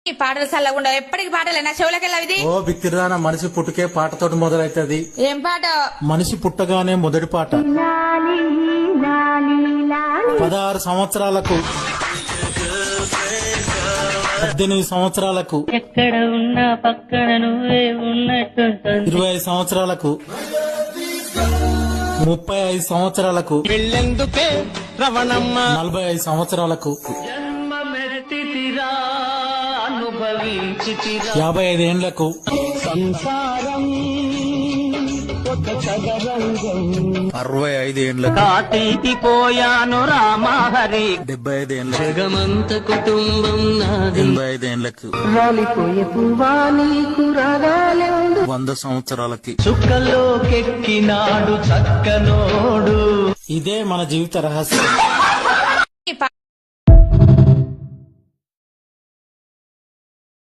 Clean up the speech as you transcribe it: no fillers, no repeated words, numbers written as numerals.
ఈ పాటలు చల్లకుండా ఎప్పటికి పాటలే నా చెవులకెళ్ళవి ఇది. ఓ బిత్తిరాన మనిషి పుట్టుకే పాటతోటి మొదలైతది. ఏం పాట? మనిషి పుట్టగానే మొదటి పాట. 16 సంవత్సరాలకు 18 సంవత్సరాలకు ఎక్కడ ఉన్నా పక్కన నువ్వే ఉన్నట్టు 25 సంవత్సరాలకు 35 సంవత్సరాలకు 45 సంవత్సరాలకు 55 ఏండ్లకు సంసారం ఒక చదరంగం 65 ఏండ్లకు కాటికి పోయాను రామహరి 75 ఏండ్లకు జగమంత కుటుంబం నాది 85 ఏండ్లకు రాలిపోయే పువ్వా నీకు రాగాలేందు 100 సంవత్సరాలకి చుక్కలోకెక్కినాడు చక్కనోడు ఇదే మన జీవిత రహస్యం.